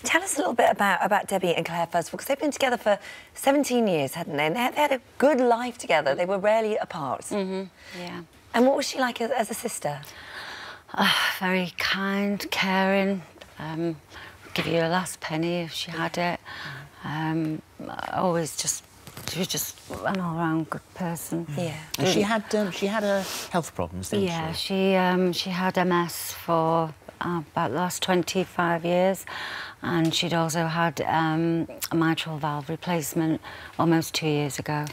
Tell us a little bit about Debbie and Clare, first of all, because they've been together for 17 years, hadn't they? And they had a good life together. They were rarely apart. Mm-hmm. Yeah. And what was she like as a sister? Very kind, caring. Give you a last penny if she had it. Always just... She was just an all-round good person. Yeah. And she had health problems, didn't she? Yeah, she had MS for about the last 25 years, and she'd also had a mitral valve replacement almost 2 years ago.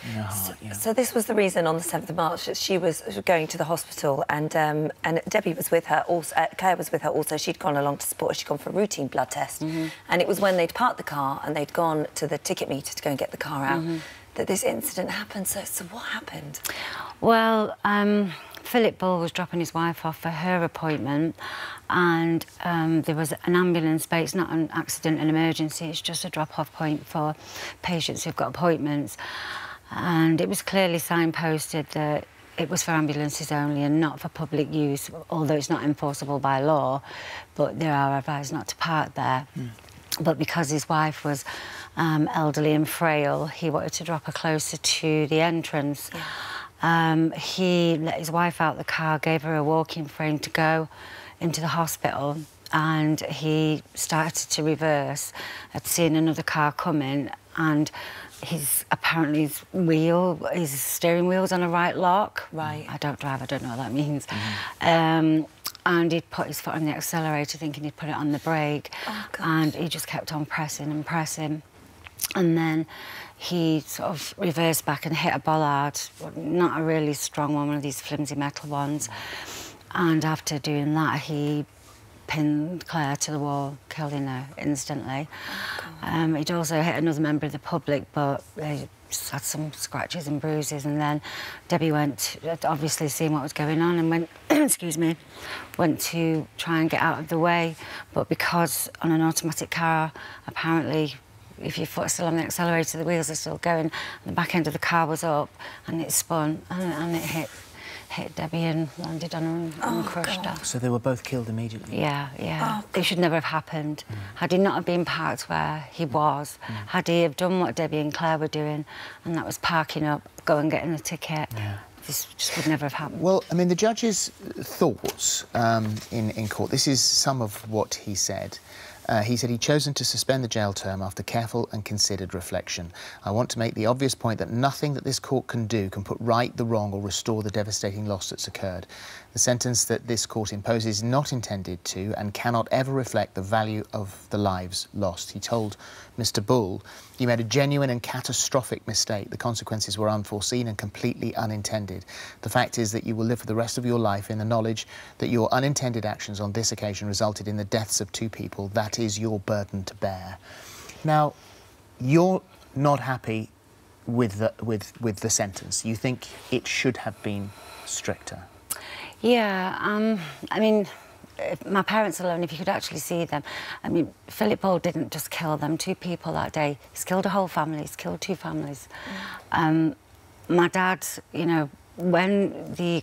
So this was the reason on the 7th of March that she was going to the hospital, and Debbie was with her also. Clare was with her also. She'd gone along to support her. She'd gone for a routine blood test, and it was when they'd parked the car and they'd gone to the ticket meter to go and get the car out that this incident happened. So what happened? Well, Phillip Bull was dropping his wife off for her appointment, and there was an ambulance, but it's not an accident and emergency, it's just a drop-off point for patients who've got appointments. And it was clearly signposted that it was for ambulances only and not for public use, although it's not enforceable by law, but they are advised not to park there. But because his wife was elderly and frail, he wanted to drop her closer to the entrance. He let his wife out the car, gave her a walking frame to go into the hospital, and he started to reverse. I'd seen another car coming, and apparently his steering wheel's on a right lock. Right. I don't drive, I don't know what that means. And he'd put his foot on the accelerator thinking he'd put it on the brake. Oh, gosh. And he just kept on pressing and pressing. And then he sort of reversed back and hit a bollard, not a really strong one of these flimsy metal ones. And after doing that, he pinned Clare to the wall, killing her instantly. Oh, he'd also hit another member of the public, but they just had some scratches and bruises. And then Debbie went, obviously seeing what was going on, and went, excuse me, went to try and get out of the way. But because on an automatic car, apparently, if your foot's still on the accelerator, the wheels are still going, and the back end of the car was up, and it spun, and it hit Debbie and landed on her and crushed her. So they were both killed immediately? Yeah. It should never have happened. Had he not have been parked where he was, had he have done what Debbie and Clare were doing, and that was parking up, go and getting the ticket, this just would never have happened. Well, I mean, the judge's thoughts in court, this is some of what he said. He said he'd chosen to suspend the jail term after careful and considered reflection. I want to make the obvious point that nothing that this court can do can put right the wrong or restore the devastating loss that's occurred. The sentence that this court imposes is not intended to and cannot ever reflect the value of the lives lost. He told Mr. Bull, "You made a genuine and catastrophic mistake. The consequences were unforeseen and completely unintended. The fact is that you will live for the rest of your life in the knowledge that your unintended actions on this occasion resulted in the deaths of 2 people. That is your burden to bear." Now, you're not happy with the sentence. You think it should have been stricter. Yeah, I mean, my parents alone, if you could actually see them, I mean, Phillip Bull didn't just kill them, 2 people that day. He's killed a whole family, he's killed 2 families. My dad, you know, when he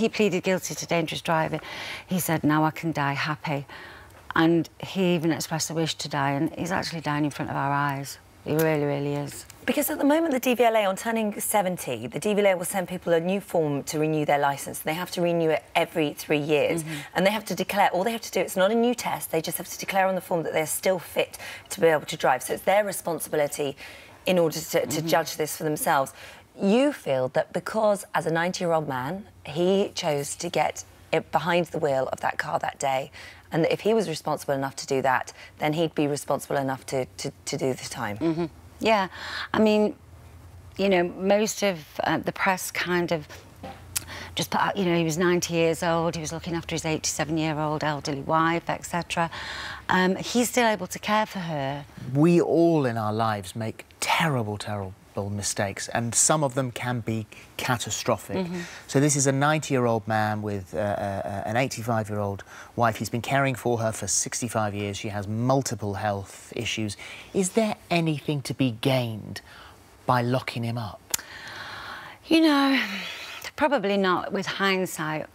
pleaded guilty to dangerous driving, he said, "Now I can die happy." And he even expressed a wish to die, and he's actually dying in front of our eyes. He really, really is. Because at the moment, the DVLA, on turning 70, the DVLA will send people a new form to renew their licence. They have to renew it every 3 years. And they have to declare, all they have to do, it's not a new test, they just have to declare on the form that they're still fit to be able to drive. So it's their responsibility in order to judge this for themselves. You feel that because, as a 90-year-old man, he chose to get behind the wheel of that car that day, and that if he was responsible enough to do that, then he'd be responsible enough to do the time. Yeah, I mean, you know, most of the press kind of just put out, you know, he was 90 years old, he was looking after his 87-year-old elderly wife, etc. He's still able to care for her. We all in our lives make terrible, terrible mistakes, and some of them can be catastrophic. So this is a 90-year-old man with an 85-year-old wife. He's been caring for her for 65 years. She has multiple health issues. Is there anything to be gained by locking him up? You know, probably not with hindsight,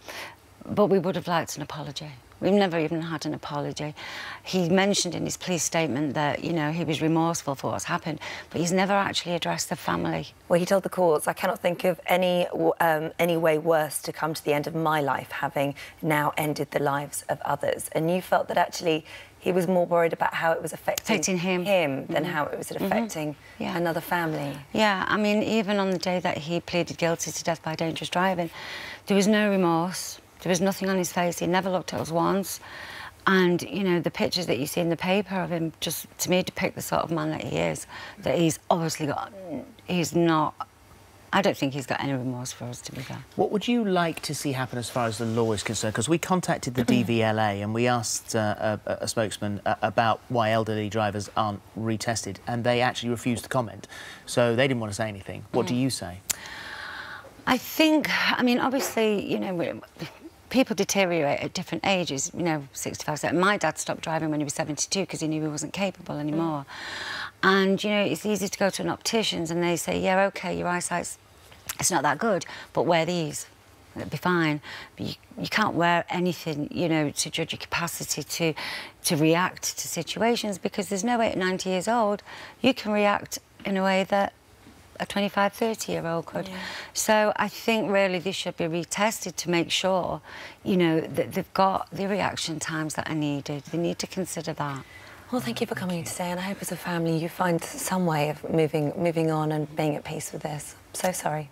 but we would have liked an apology. We've never even had an apology. He mentioned in his police statement that, you know, he was remorseful for what's happened, but he's never actually addressed the family. Well, he told the courts, I cannot think of any way worse to come to the end of my life, having now ended the lives of others. And you felt that actually he was more worried about how it was affecting him than how it was affecting another family. Yeah, I mean, even on the day that he pleaded guilty to death by dangerous driving, there was no remorse. There was nothing on his face. He never looked at us once. And, you know, the pictures that you see in the paper of him just, to me, depict the sort of man that he is, that he's obviously got... He's not... I don't think he's got any remorse for us, to be fair. What would you like to see happen as far as the law is concerned? Because we contacted the DVLA and we asked a spokesman about why elderly drivers aren't retested, and they actually refused to comment. So they didn't want to say anything. What do you say? I think, I mean, obviously, you know, people deteriorate at different ages, you know, 65, 70. My dad stopped driving when he was 72 because he knew he wasn't capable anymore. And, you know, it's easy to go to an optician's and they say, yeah, OK, your eyesight's it's not that good, but wear these. It'll be fine. But you can't wear anything, you know, to judge your capacity to react to situations, because there's no way at 90 years old you can react in a way that a 25, 30-year-old could. Yeah. So I think really this should be retested to make sure, you know, that they've got the reaction times that are needed. They need to consider that. Well, thank you for coming today, and I hope as a family you find some way of moving on and being at peace with this. So sorry.